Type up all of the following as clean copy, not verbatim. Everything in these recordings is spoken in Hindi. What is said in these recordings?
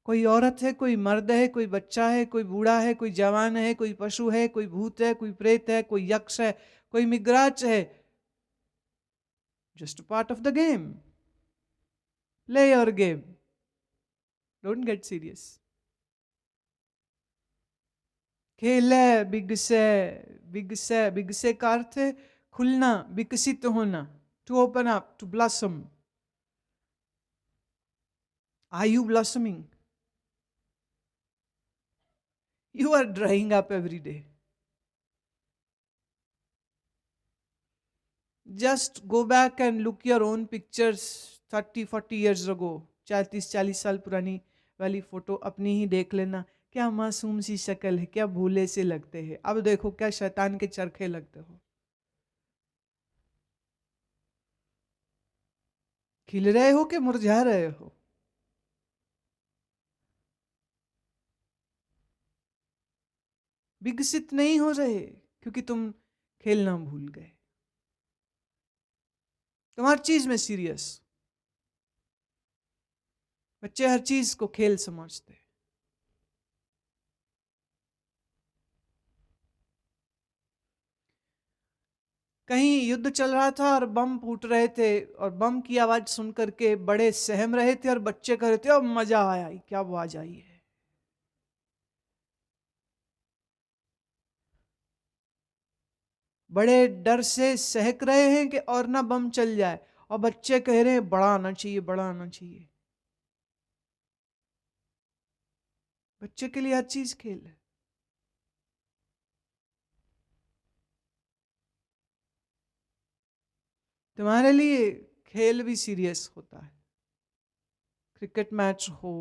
कोई औरत है, कोई मर्द है, कोई बच्चा है, कोई बूढ़ा है, कोई जवान है, कोई पशु है, कोई भूत है, कोई प्रेत है, कोई यक्ष है, कोई मिगराच है. Just a part of the game. Play your game. Don't get serious. खेल है, बिग से का अर्थ है खुलना, विकसित होना, to open up, to blossom. Are you blossoming? You are drying up every day. Just go back and look your own pictures 30-40 years ago. 30-40 साल पुरानी वाली फोटो अपनी ही देख लेना. क्या मासूम सी शक्ल है, क्या भूले से लगते हैं. अब देखो क्या शैतान के चरखे लगते हो. खिल रहे हो कि मुरझा रहे हो. विकसित नहीं हो रहे क्योंकि तुम खेलना भूल गए. तुम हर चीज में सीरियस. बच्चे हर चीज को खेल समझते. कहीं युद्ध चल रहा था और बम फूट रहे थे और बम की आवाज सुन करके बड़े सहम रहे थे और बच्चे कह रहे थे अब मजा आया. क्या आवाज आई है. बड़े डर से सहक रहे हैं कि और ना बम चल जाए, और बच्चे कह रहे हैं बड़ा आना चाहिए, बड़ा आना चाहिए. बच्चे के लिए हर चीज खेल है. तुम्हारे लिए खेल भी सीरियस होता है. क्रिकेट मैच हो,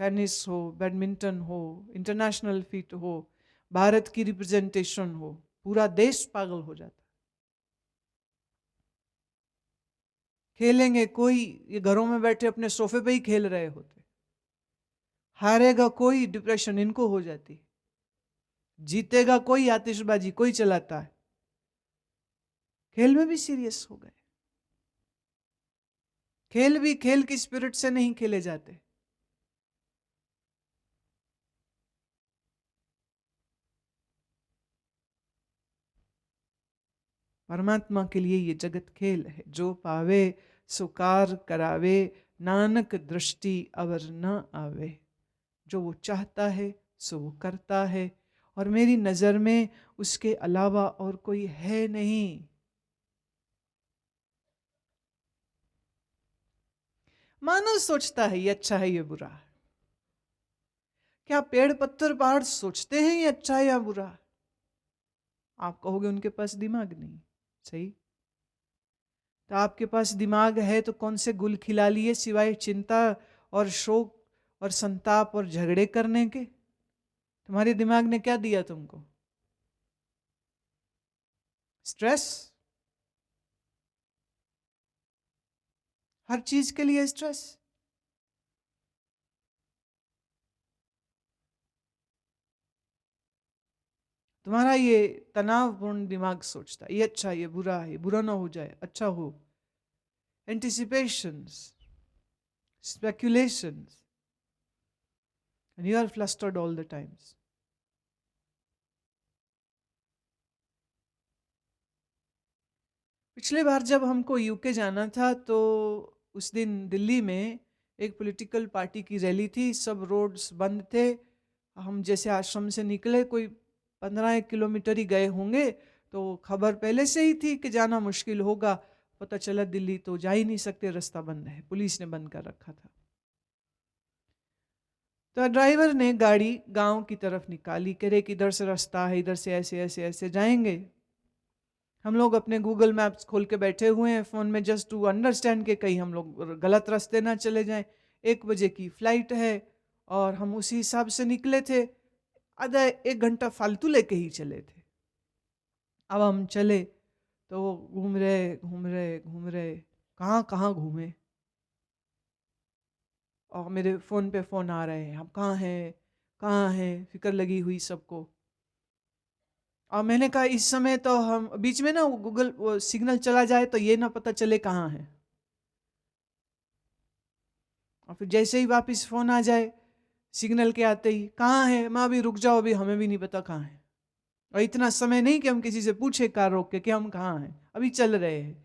टेनिस हो, बैडमिंटन हो, इंटरनेशनल फीट हो, भारत की रिप्रेजेंटेशन हो, पूरा देश पागल हो जाता है. खेलेंगे कोई, ये घरों में बैठे अपने सोफे पे ही खेल रहे होते. हारेगा कोई, डिप्रेशन इनको हो जाती. जीतेगा कोई, आतिशबाजी कोई चलाता है. खेल में भी सीरियस हो गए. खेल भी खेल की स्पिरिट से नहीं खेले जाते. परमात्मा के लिए ये जगत खेल है. जो पावे सुकार करावे, नानक दृष्टि अवर न आवे. जो वो चाहता है सो वो करता है, और मेरी नजर में उसके अलावा और कोई है नहीं. मानव सोचता है ये अच्छा है ये बुरा है. क्या पेड़ पत्थर पहाड़ सोचते हैं ये अच्छा है या बुरा? आप कहोगे उनके पास दिमाग नहीं. सही. तो आपके पास दिमाग है तो कौन से गुल खिला लिए सिवाय चिंता और शोक और संताप और झगड़े करने के? तुम्हारे दिमाग ने क्या दिया तुमको? स्ट्रेस. हर चीज के लिए स्ट्रेस. तुम्हारा ये तनावपूर्ण दिमाग सोचता है ये अच्छा ये बुरा है, बुरा ना हो जाए अच्छा हो. एंटिसिपेशंस, speculations, and you are flustered all the times. पिछले बार जब हमको यूके जाना था तो उस दिन दिल्ली में एक पॉलिटिकल पार्टी की रैली थी. सब रोड्स बंद थे. हम जैसे आश्रम से निकले कोई 15 किलोमीटर ही गए होंगे तो खबर पहले से ही थी कि जाना मुश्किल होगा. पता चला दिल्ली तो जा ही नहीं सकते, रास्ता बंद है, पुलिस ने बंद कर रखा था. तो ड्राइवर ने गाड़ी गांव की तरफ निकाली. कह रहे कि इधर से रास्ता है, इधर से ऐसे ऐसे ऐसे जाएंगे. हम लोग अपने गूगल मैप्स खोल के बैठे हुए हैं फ़ोन में जस्ट टू अंडरस्टैंड के कहीं हम लोग गलत रास्ते ना चले जाएं. 1 बजे की फ्लाइट है और हम उसी हिसाब से निकले थे. आधा 1 घंटा फालतू लेके ही चले थे. अब हम चले तो वो घूम रहे घूम रहे घूम रहे, कहाँ कहाँ घूमे. और मेरे फ़ोन पे फ़ोन आ रहे हैं, हम कहाँ हैं, फिक्र लगी हुई सबको. और मैंने कहा इस समय तो हम बीच में ना गूगल वो सिग्नल चला जाए तो ये ना पता चले कहाँ है. और फिर जैसे ही वापस फ़ोन आ जाए सिग्नल के आते ही कहाँ है, माँ अभी रुक जाओ, अभी हमें भी नहीं पता कहाँ है। और इतना समय नहीं कि हम किसी से पूछे कार रोक के कि हम कहाँ हैं, अभी चल रहे हैं।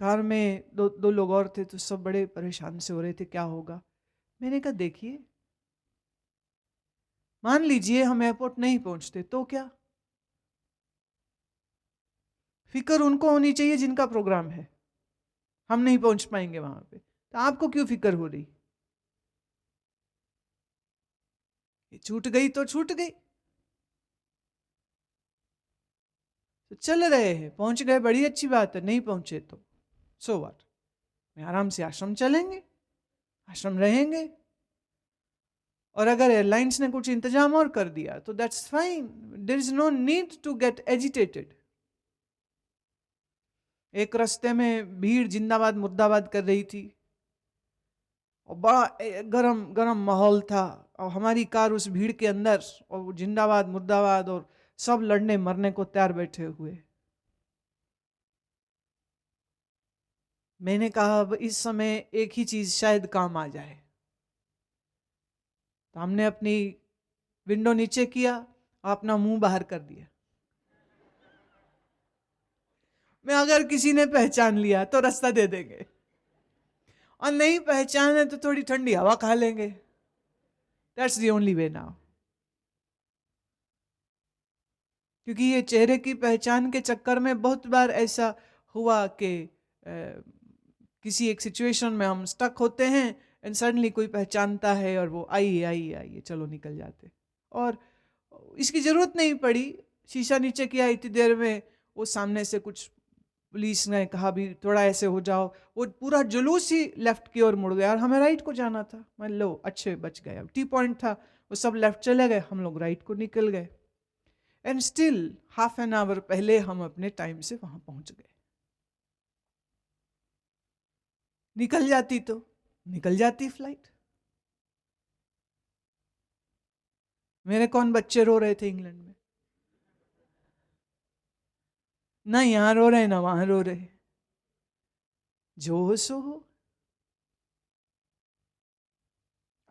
कार में दो दो लोग और थे, तो सब बड़े परेशान से हो रहे थे क्या होगा। मैंने कहा देखिए, मान लीजिए हम एयरपोर्ट नहीं पहुंचते तो क्या, फिक्र उनको होनी चाहिए जिनका प्रोग्राम है, हम नहीं पहुंच पाएंगे वहां पे, तो आपको क्यों फिक्र हो रही। ये छूट गई तो छूट गई, तो चल रहे हैं, पहुंच गए बड़ी अच्छी बात है, नहीं पहुंचे तो सो व्हाट, मैं आराम से आश्रम चलेंगे, आश्रम रहेंगे। और अगर एयरलाइंस ने कुछ इंतजाम और कर दिया तो that's fine, there is no need to get agitated. एक रास्ते में भीड़ जिंदाबाद मुर्दाबाद कर रही थी और बड़ा गरम गरम माहौल था, और हमारी कार उस भीड़ के अंदर, और वो जिंदाबाद मुर्दाबाद और सब लड़ने मरने को तैयार बैठे हुए। मैंने कहा अब इस समय एक ही चीज शायद काम आ जाए, तो हमने अपनी विंडो नीचे किया और अपना मुंह बाहर कर दिया। मैं अगर किसी ने पहचान लिया तो रास्ता दे देंगे, और नहीं पहचाने तो थोड़ी ठंडी हवा खा लेंगे। That's the only way now. क्योंकि ये चेहरे की पहचान के चक्कर में बहुत बार ऐसा हुआ कि किसी एक सिचुएशन में हम स्टक होते हैं, एंड सडनली कोई पहचानता है और वो आइए आइए आइए चलो निकल जाते। और इसकी जरूरत नहीं पड़ी, शीशा नीचे किया इतनी देर में वो सामने से कुछ पुलिस ने कहा भी थोड़ा ऐसे हो जाओ, वो पूरा जुलूस ही लेफ्ट की ओर मुड़ गया, और हमें राइट को जाना था। मान लो अच्छे बच गए, अब टी पॉइंट था, वो सब लेफ्ट चले गए, हम लोग राइट को निकल गए, and still half an hour पहले हम अपने टाइम से वहां पहुंच गए। निकल जाती तो निकल जाती फ्लाइट। मेरे कौन बच्चे रो रहे थे इंग्लैंड में, ना यहां रो रहे ना वहां रो रहे, जो हो सो हो।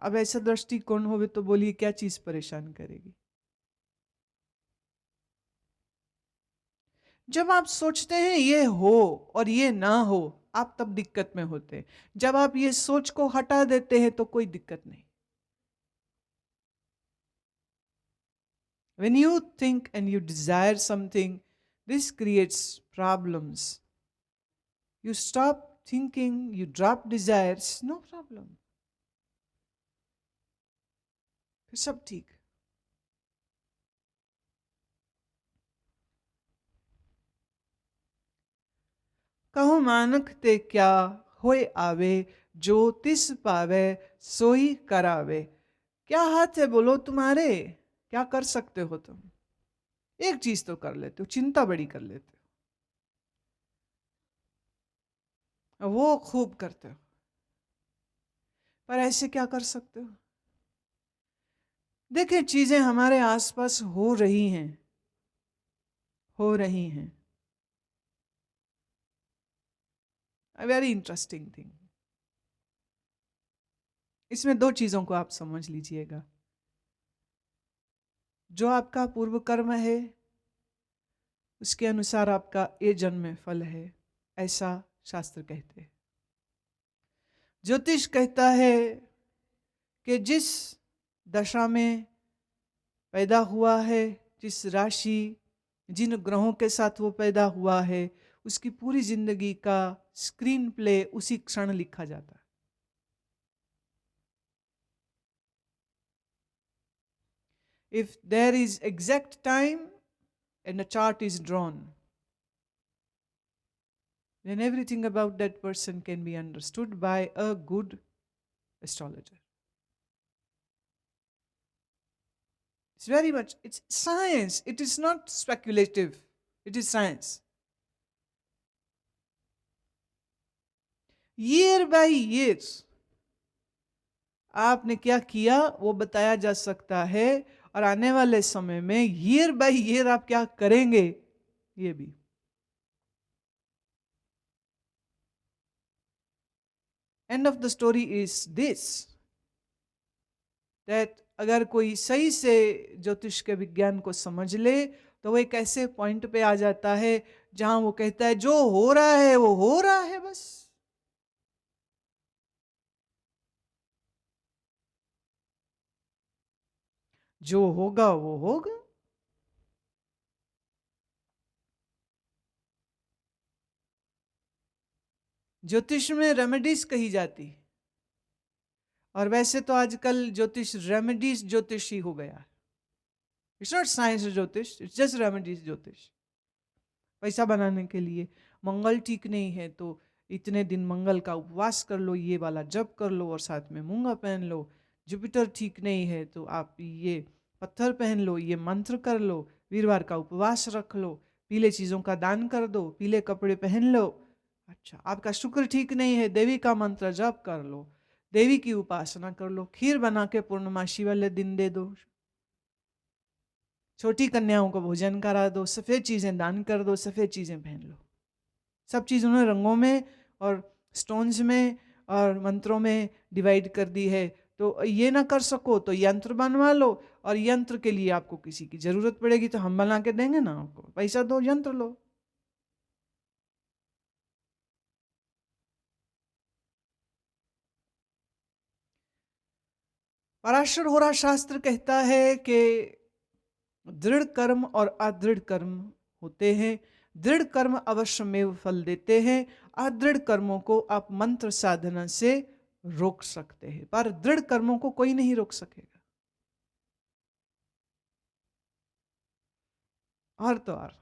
अब ऐसा दृष्टिकोण हो तो बोलिए क्या चीज परेशान करेगी। जब आप सोचते हैं ये हो और ये ना हो, आप तब दिक्कत में होते हैं। जब आप ये सोच को हटा देते हैं तो कोई दिक्कत नहीं। When you think and you desire something, this creates problems. You stop thinking, you drop desires, no problem, फिर सब ठीक। कहो मानक ते क्या होए आवे, जो तिस पावे सोई करावे। क्या हाथ है बोलो तुम्हारे, क्या कर सकते हो तुम। एक चीज तो कर लेते हो, चिंता बड़ी कर लेते हो, वो खूब करते हो, पर ऐसे क्या कर सकते हो। देखिए चीजें हमारे आसपास हो रही हैं, हो रही हैं। अ वेरी इंटरेस्टिंग थिंग, इसमें दो चीजों को आप समझ लीजिएगा। जो आपका पूर्व कर्म है उसके अनुसार आपका ये जन्म में फल है, ऐसा शास्त्र कहते हैं। ज्योतिष कहता है कि जिस दशा में पैदा हुआ है, जिस राशि जिन ग्रहों के साथ वो पैदा हुआ है, उसकी पूरी जिंदगी का स्क्रीन प्ले उसी क्षण लिखा जाता है। If there is exact time and a chart is drawn, then everything about that person can be understood by a good astrologer. It's very much, it's science. It is not speculative. It is science. Year by year, आपने क्या किया वो बताया जा सकता है, और आने वाले समय में ईयर बाय ईयर आप क्या करेंगे ये भी। End of the story is this, that अगर कोई सही से ज्योतिष के विज्ञान को समझ ले तो वो एक ऐसे पॉइंट पे आ जाता है जहां वो कहता है जो हो रहा है वो हो रहा है, बस। जो होगा वो होगा। ज्योतिष में रेमेडीज कही जाती है, और वैसे तो आजकल ज्योतिष रेमेडीज ज्योतिष ही हो गया। इट्स नॉट साइंस ज्योतिष, इट्स जस्ट रेमेडीज ज्योतिष। पैसा बनाने के लिए, मंगल ठीक नहीं है तो इतने दिन मंगल का उपवास कर लो, ये वाला जप कर लो और साथ में मूंगा पहन लो। जुपिटर ठीक नहीं है तो आप ये पत्थर पहन लो, ये मंत्र कर लो, वीरवार का उपवास रख लो, पीले चीज़ों का दान कर दो, पीले कपड़े पहन लो। अच्छा, आपका शुक्र ठीक नहीं है, देवी का मंत्र जप कर लो, देवी की उपासना कर लो, खीर बना के पूर्णमासी वाले दिन दे दो, छोटी कन्याओं को भोजन करा दो, सफ़ेद चीज़ें दान कर दो, सफ़ेद चीज़ें पहन लो। सब चीज़ उन्होंने रंगों में और स्टोन्स में और मंत्रों में डिवाइड कर दी है। तो ये ना कर सको तो यंत्र बनवा लो, और यंत्र के लिए आपको किसी की ज़रूरत पड़ेगी तो हम बना के देंगे ना, आपको पैसा दो, यंत्र लो। पराशर होरा शास्त्र कहता है कि दृढ़ कर्म और अदृढ़ कर्म होते हैं। दृढ़ कर्म अवश्य में फल देते हैं, अदृढ़ कर्मों को आप मंत्र साधना से रोक सकते हैं, पर दृढ़ कर्मों को कोई नहीं रोक सकेगा। और तो और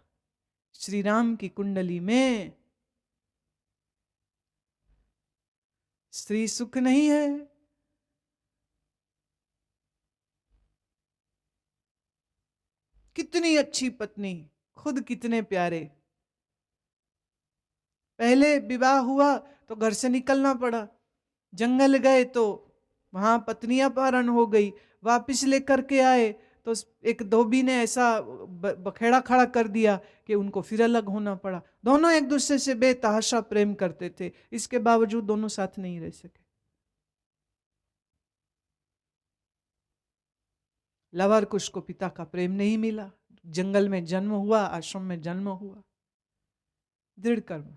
श्री राम की कुंडली में स्त्री सुख नहीं है, कितनी अच्छी पत्नी, खुद कितने प्यारे, पहले विवाह हुआ तो घर से निकलना पड़ा, जंगल गए तो वहां पत्नी अपहरण हो गई, वापिस लेकर के आए तो एक धोबी ने ऐसा बखेड़ा खड़ा कर दिया कि उनको फिर अलग होना पड़ा। दोनों एक दूसरे से बेतहाशा प्रेम करते थे, इसके बावजूद दोनों साथ नहीं रह सके। लवर कुश को पिता का प्रेम नहीं मिला, जंगल में जन्म हुआ, आश्रम में जन्म हुआ। दृढ़ कर्म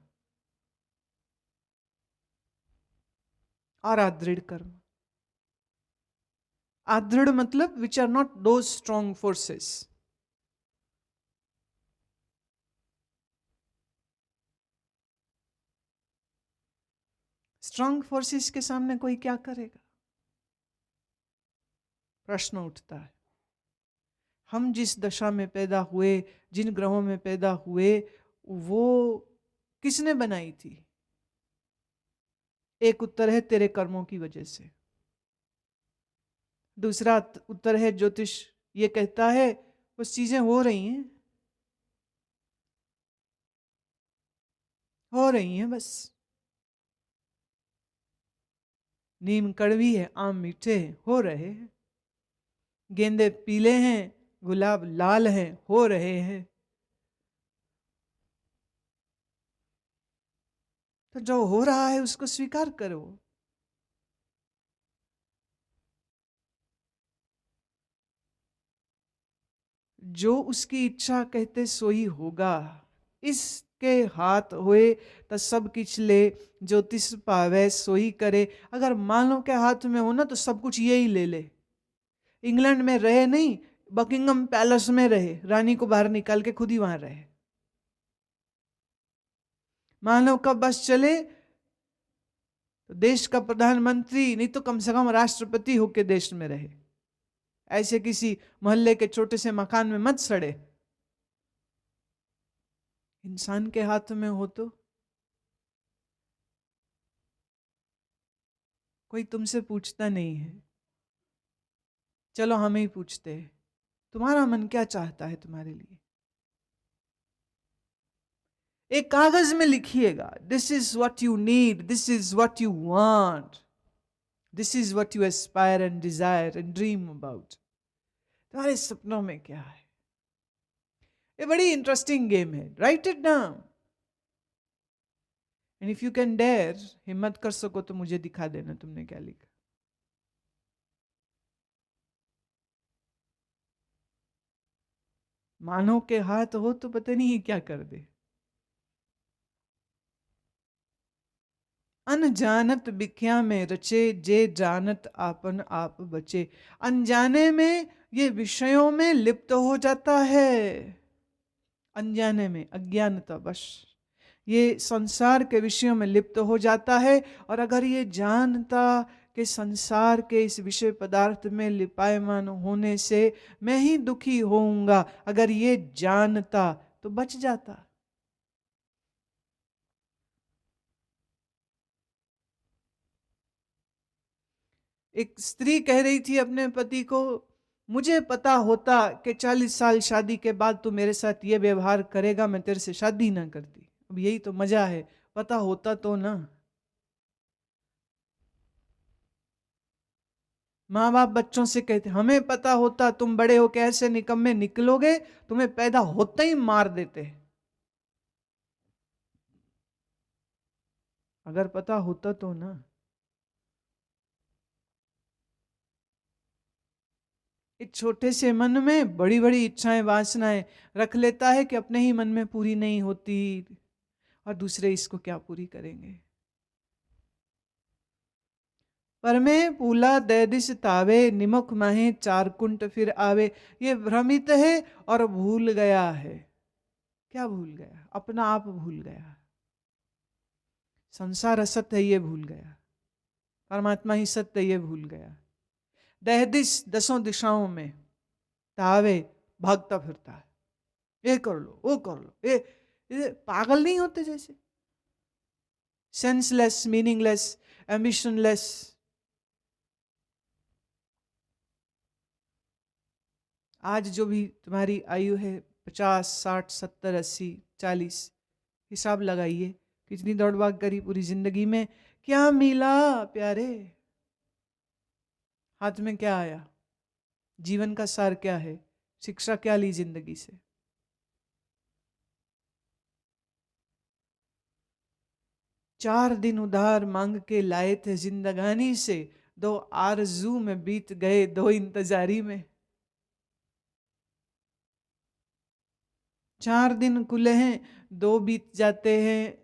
और अदृढ़ कर्म। अदृढ़ मतलब which are not those strong forces. Strong forces के सामने कोई क्या करेगा, प्रश्न उठता है। हम जिस दशा में पैदा हुए, जिन ग्रहों में पैदा हुए, वो किसने बनाई थी? एक उत्तर है तेरे कर्मों की वजह से। दूसरा उत्तर है ज्योतिष ये कहता है बस चीजें हो रही हैं, हो रही हैं बस। नीम कड़वी है, आम मीठे हैं, हो रहे हैं। गेंदे पीले हैं, गुलाब लाल हैं, हो रहे हैं। तो जो हो रहा है उसको स्वीकार करो। जो उसकी इच्छा कहते सोई होगा, इसके हाथ होए तो सब किछ ले, ज्योतिष पावे सोई करे। अगर मानव के हाथ में हो ना तो सब कुछ यही ले ले। इंग्लैंड में रहे नहीं, बकिंगम पैलेस में रहे, रानी को बाहर निकाल के खुद ही वहां रहे। मानव का बस चले तो देश का प्रधानमंत्री नहीं तो कम से कम राष्ट्रपति होके देश में रहे, ऐसे किसी मोहल्ले के छोटे से मकान में मत सड़े। इंसान के हाथ में हो तो कोई तुमसे पूछता नहीं है। चलो हम ही पूछते हैं, तुम्हारा मन क्या चाहता है तुम्हारे लिए? एक कागज में लिखिएगा, this is what you need, this is what you want, this is what you aspire and desire and dream about. तुम्हारे सपनों में क्या है? ये बड़ी इंटरेस्टिंग गेम है, write it down and if you can dare, हिम्मत कर सको तो मुझे दिखा देना तुमने क्या लिखा। मानव के हाथ हो तो पता नहीं क्या कर दे। अनजानत बिख्या में रचे, जे जानत आपन आप बचे। अनजाने में ये विषयों में लिप्त हो जाता है, अनजाने में, अज्ञानता बस ये संसार के विषयों में लिप्त हो जाता है। और अगर ये जानता कि संसार के इस विषय पदार्थ में लिपायमान होने से मैं ही दुखी होऊंगा, अगर ये जानता तो बच जाता। एक स्त्री कह रही थी अपने पति को, मुझे पता होता कि 40 साल शादी के बाद तू मेरे साथ ये व्यवहार करेगा, मैं तेरे से शादी ना करती। अब यही तो मजा है, पता होता तो ना। माँ बाप बच्चों से कहते, हमें पता होता तुम बड़े हो के ऐसे निकम्मे निकलोगे, तुम्हें पैदा होते ही मार देते। अगर पता होता तो ना। एक छोटे से मन में बड़ी बड़ी इच्छाएं वासनाएं रख लेता है कि अपने ही मन में पूरी नहीं होती और दूसरे इसको क्या पूरी करेंगे। पर में पूला दैदिश तावे, निमुख माहे चार कुंट फिर आवे। ये भ्रमित है और भूल गया है। क्या भूल गया? अपना आप भूल गया। संसार असत्य है ये भूल गया, परमात्मा ही सत्य ये भूल गया। दहदिश, दसों दिशाओं में तावे, भागता फिरता है, ये कर लो वो कर लो, ये पागल नहीं होते जैसे, सेंसलेस, मीनिंगलेस, एम्बिशनलेस। आज जो भी तुम्हारी आयु है 50, 60, 70, 80, 40, हिसाब लगाइए कितनी दौड़ भाग करी पूरी जिंदगी में, क्या मिला प्यारे? हाथ में क्या आया? जीवन का सार क्या है? शिक्षा क्या ली जिंदगी से? चार दिन उधार मांग के लाए थे जिंदगानी से, दो आरजू में बीत गए दो इंतजारी में। 4 दिन खुले हैं, 2 बीत जाते हैं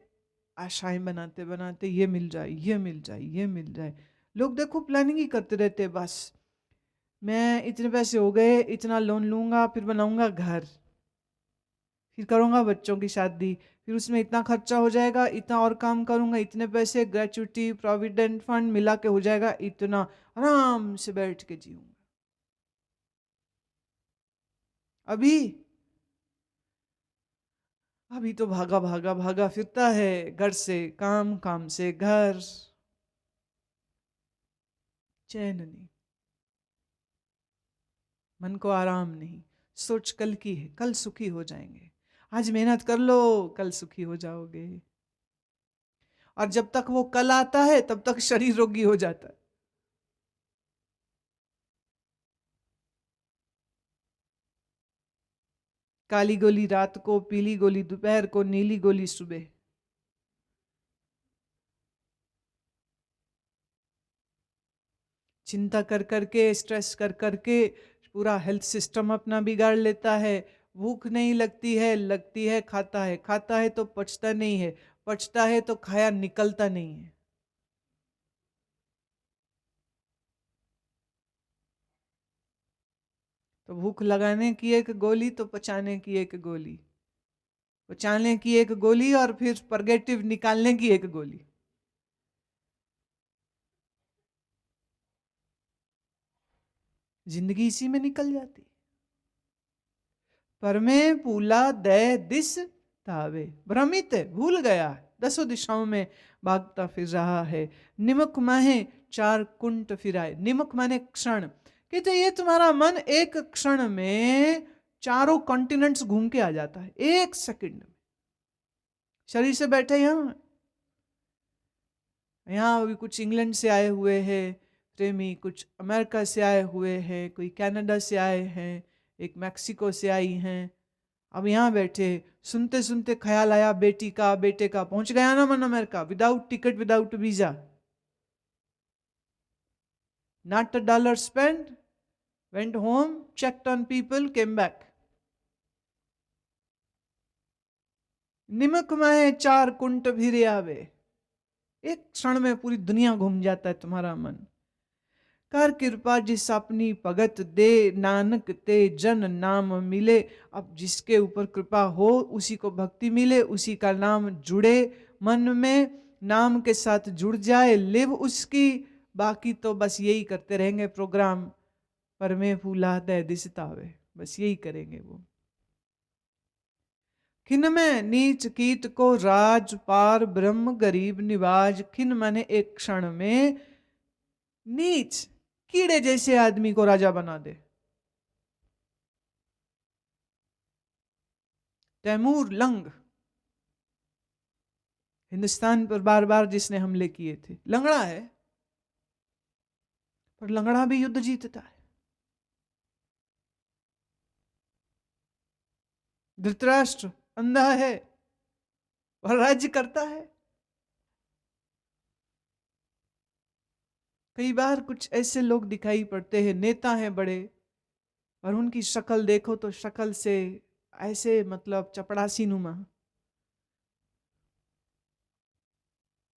आशाएं बनाते बनाते, ये मिल जाए ये मिल जाए ये मिल जाए। लोग देखो प्लानिंग ही करते रहते हैं बस, मैं इतने पैसे हो गए, इतना लोन लूंगा, फिर बनाऊंगा घर, फिर करूंगा बच्चों की शादी, फिर उसमें इतना खर्चा हो जाएगा, इतना और काम करूंगा, इतने पैसे ग्रेचुटी प्रोविडेंट फंड मिला के हो जाएगा इतना, आराम से बैठ के जीऊंगा। अभी अभी तो भागा भागा भागा फिरता है, घर से काम, काम से घर, चैन नहीं, मन को आराम नहीं। सोच कल की है, कल सुखी हो जाएंगे, आज मेहनत कर लो कल सुखी हो जाओगे। और जब तक वो कल आता है तब तक शरीर रोगी हो जाता है। काली गोली रात को, पीली गोली दोपहर को, नीली गोली सुबह। चिंता कर करके, स्ट्रेस कर करके पूरा हेल्थ सिस्टम अपना बिगाड़ लेता है। भूख नहीं लगती है, लगती है, खाता है, खाता है तो पचता नहीं है, पचता है तो खाया निकलता नहीं है। तो भूख लगाने की एक गोली तो पचाने की एक गोली, पचाने की एक गोली और फिर परगेटिव निकालने की एक गोली। जिंदगी इसी में निकल जाती। पर में पूला दय दिस तावे, भ्रमित है, भूल गया है, दसों दिशाओं में भागता फिर रहा है। निमुख माहे चार कुंट फिराए, निमुख माने क्षण, कहते ये तुम्हारा मन एक क्षण में चारों कॉन्टिनेंट्स घूम के आ जाता है, एक सेकंड में। शरीर से बैठे यहाँ, यहाँ अभी कुछ इंग्लैंड से आए हुए हैं प्रेमी, कुछ अमेरिका से आए हुए हैं, कोई कनाडा से आए हैं, एक मैक्सिको से आई हैं, अब यहाँ बैठे सुनते सुनते ख्याल आया बेटी का बेटे का, पहुंच गया ना मन America, without ticket without visa, not a dollar spend, went home, checked on people, came back. निमक में चार कुंट भिरे आवे, एक क्षण में पूरी दुनिया घूम जाता है तुम्हारा मन। कर कृपा जिस अपनी भगत दे, नानक ते जन नाम मिले। अब जिसके ऊपर कृपा हो उसी को भक्ति मिले, उसी का नाम जुड़े मन में, नाम के साथ जुड़ जाए, लिव उसकी। बाकी तो बस यही करते रहेंगे प्रोग्राम, पर में फूला दे दिसतावे, बस यही करेंगे वो। खिन में नीच कीट को राज, पार ब्रह्म गरीब निवाज। खिन माने एक क्षण में, नीच कीड़े जैसे आदमी को राजा बना दे। तैमूर लंग, हिंदुस्तान पर बार बार जिसने हमले किए थे, लंगड़ा है, पर लंगड़ा भी युद्ध जीतता है। धृतराष्ट्र अंधा है और राज्य करता है। कई बार कुछ ऐसे लोग दिखाई पड़ते हैं, नेता हैं बड़े, और उनकी शक्ल देखो तो शक्ल से ऐसे मतलब चपड़ासी नुमा,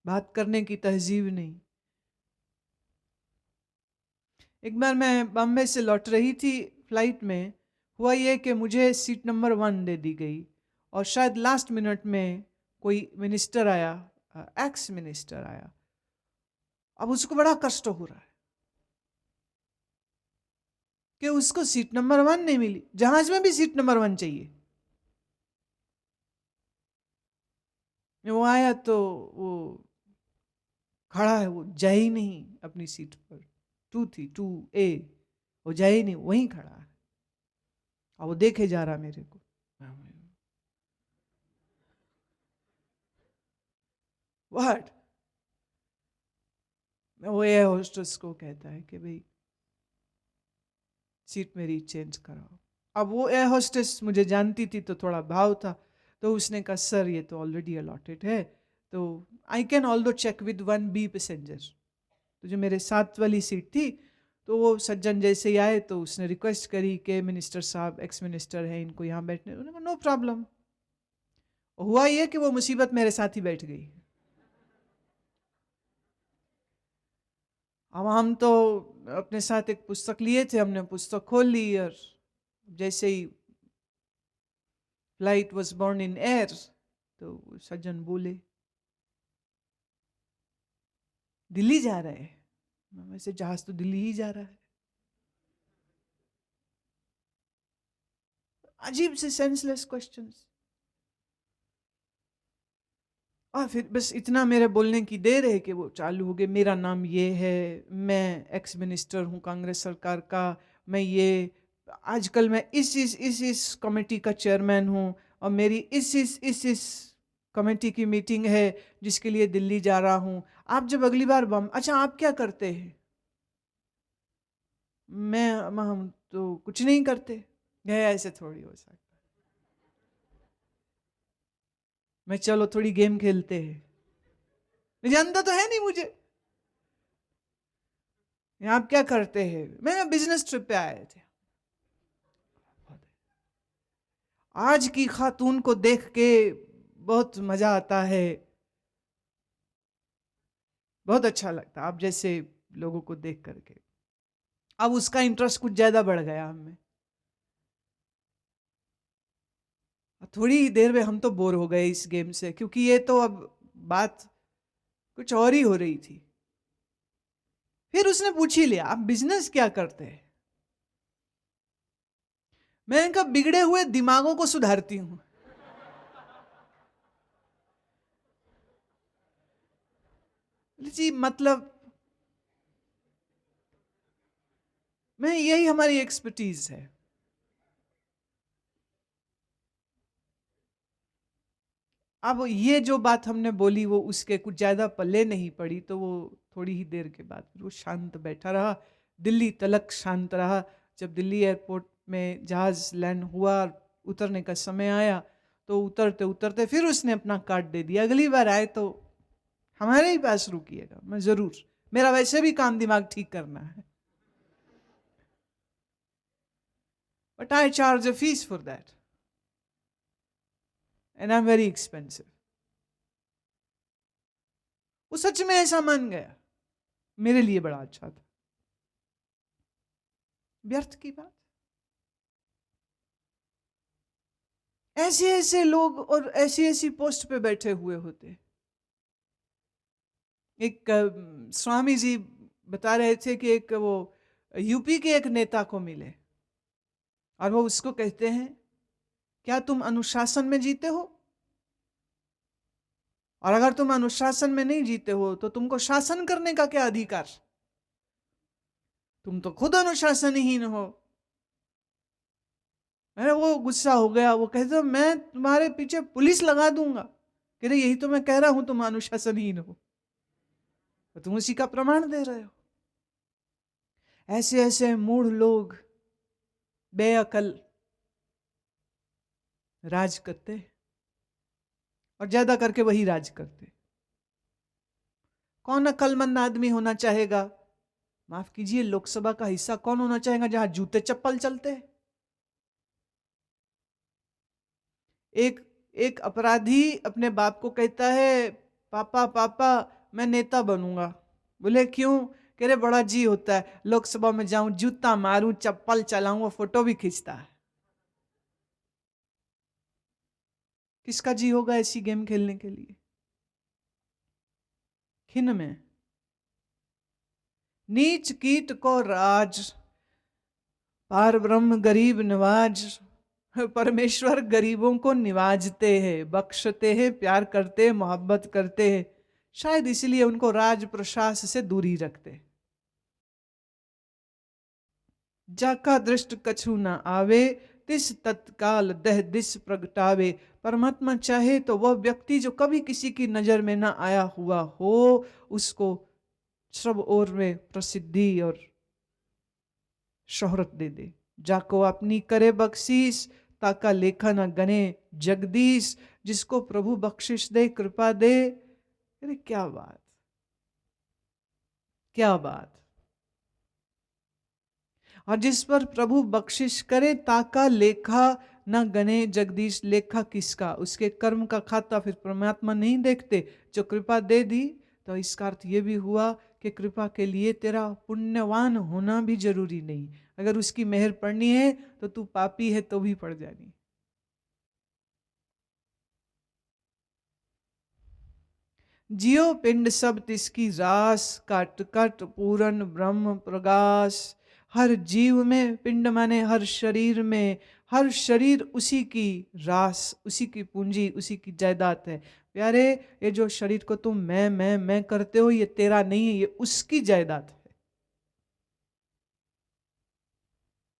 बात करने की तहजीब नहीं। एक बार मैं बॉम्बे से लौट रही थी, फ्लाइट में हुआ ये कि मुझे सीट नंबर 1 दे दी गई, और शायद लास्ट मिनट में कोई मिनिस्टर आया, एक्स मिनिस्टर आया। अब उसको बड़ा कष्ट हो रहा है कि उसको सीट नंबर 1 नहीं मिली। जहाज में भी सीट नंबर 1 चाहिए। वो आया तो वो खड़ा है, वो जाए ही नहीं अपनी सीट पर, 2 थी, 2A, वो जाए ही नहीं, वहीं खड़ा है, और वो देखे जा रहा मेरे को। व्हाट? वो एयर होस्टेस को कहता है कि भाई सीट मेरी चेंज कराओ। अब वो एयर होस्टेस मुझे जानती थी तो थोड़ा भाव था, तो उसने कहा सर ये तो ऑलरेडी अलॉटेड है, तो I can also check with 1B passenger. तो जो मेरे साथ वाली सीट थी, तो वो सज्जन जैसे ही आए तो उसने रिक्वेस्ट करी कि मिनिस्टर साहब एक्स मिनिस्टर हैं, इनको यहाँ बैठने। उन्होंने कहा नो प्रॉब्लम। हुआ ये कि वो मुसीबत मेरे साथ ही बैठ गई। अब हम तो अपने साथ एक पुस्तक लिए थे, हमने पुस्तक खोल ली, और जैसे ही flight was borne in air, तो सज्जन बोले दिल्ली जा रहे हैं। वैसे जहाज तो दिल्ली ही जा रहा है। अजीब से सेंसलेस क्वेश्चंस। और फिर बस इतना मेरे बोलने की देर है कि वो चालू हो गए, मेरा नाम ये है, मैं एक्स मिनिस्टर हूँ कांग्रेस सरकार का, मैं ये आजकल मैं इस कमेटी का चेयरमैन हूँ, और मेरी इस कमेटी की मीटिंग है जिसके लिए दिल्ली जा रहा हूँ। आप जब अगली बार अच्छा आप क्या करते हैं? हम तो कुछ नहीं करते। गया ऐसे थोड़ी हो सकता, मैं चलो थोड़ी गेम खेलते हैं, जानता तो है नहीं मुझे। आप क्या करते हैं? मैं बिजनेस ट्रिप पे आए थे। आज की खातून को देख के बहुत मजा आता है, बहुत अच्छा लगता है आप जैसे लोगों को देख करके। अब उसका इंटरेस्ट कुछ ज्यादा बढ़ गया हमें। थोड़ी ही देर में हम तो बोर हो गए इस गेम से, क्योंकि ये तो अब बात कुछ और ही हो रही थी। फिर उसने पूछ ही लिया आप बिजनेस क्या करते हैं? मैं इनका बिगड़े हुए दिमागों को सुधारती हूं। जी मतलब मैं, यही हमारी एक्सपर्टीज है। अब ये जो बात हमने बोली वो उसके कुछ ज़्यादा पल्ले नहीं पड़ी, तो वो थोड़ी ही देर के बाद वो शांत बैठा रहा, दिल्ली तलक शांत रहा। जब दिल्ली एयरपोर्ट में जहाज़ लैंड हुआ, उतरने का समय आया तो उतरते उतरते फिर उसने अपना कार्ड दे दिया, अगली बार आए तो हमारे ही पास रुकिएगा, मैं जरूर, मेरा वैसे भी काम दिमाग ठीक करना है, but I charge a fees for that and I am very expensive. वो सच में ऐसा मान गया, मेरे लिए बड़ा अच्छा था। व्यर्थ की बात। ऐसे ऐसे लोग और ऐसी ऐसी पोस्ट पे बैठे हुए होते। एक स्वामी जी बता रहे थे कि एक वो यूपी के एक नेता को मिले और वो उसको कहते हैं, क्या तुम अनुशासन में जीते हो? और अगर तुम अनुशासन में नहीं जीते हो तो तुमको शासन करने का क्या अधिकार? तुम तो खुद अनुशासनहीन हो। अरे वो गुस्सा हो गया, वो कहते मैं तुम्हारे पीछे पुलिस लगा दूंगा। कह रहे यही तो मैं कह रहा हूं, तुम अनुशासनहीन हो, तो तुम उसी का प्रमाण दे रहे हो। ऐसे ऐसे मूढ़ लोग बेअकल राज करते और ज्यादा करके वही राज करते। कौन अक्लमंद आदमी होना चाहेगा, माफ कीजिए, लोकसभा का हिस्सा कौन होना चाहेगा जहां जूते चप्पल चलते हैं? एक एक अपराधी अपने बाप को कहता है, पापा पापा मैं नेता बनूंगा। बोले क्यों? कह रहे बड़ा जी होता है, लोकसभा में जाऊं, जूता मारूं, चप्पल चलाऊं, फोटो भी खींचता है। किसका जी होगा ऐसी गेम खेलने के लिए? खिन में नीच कीट को राज, पार ब्रह्म गरीब नवाज। परमेश्वर गरीबों को निवाजते हैं, बख्शते हैं, प्यार करते हैं, मोहब्बत करते हैं। शायद इसलिए उनको राज प्रशास से दूरी रखते। जाका दृष्ट कछु न आवे, तिस तत्काल दह दिस प्रगटावे। परमात्मा चाहे तो वह व्यक्ति जो कभी किसी की नजर में न आया हुआ हो, उसको सब ओर में प्रसिद्धि और शोहरत दे दे। जाको अपनी करे बख्शीश, ताका लेखा न गने जगदीश। जिसको प्रभु बख्शिश दे, कृपा दे। अरे क्या बात, क्या बात। और जिस पर प्रभु बख्शिश करे, ताका लेखा न गने जगदीश। लेखा किसका? उसके कर्म का खाता फिर परमात्मा नहीं देखते। जो कृपा दे दी तो इसका अर्थ ये भी हुआ कि कृपा के लिए तेरा पुण्यवान होना भी जरूरी नहीं। अगर उसकी मेहर पड़नी है तो तू पापी है तो भी पड़ जानी। जियो पिंड सब तिसकी रास, काट काट पूरन ब्रह्म प्रगास। हर जीव में, पिंड माने हर शरीर में, हर शरीर उसी की रास, उसी की पूंजी, उसी की जायदाद है। प्यारे, ये जो शरीर को तुम मैं करते हो, ये तेरा नहीं है, ये उसकी जायदाद है।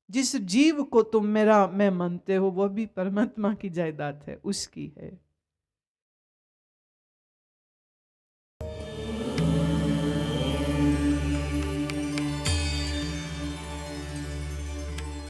जिस जीव को तुम मेरा मैं मानते हो, वह भी परमात्मा की जायदाद है, उसकी है।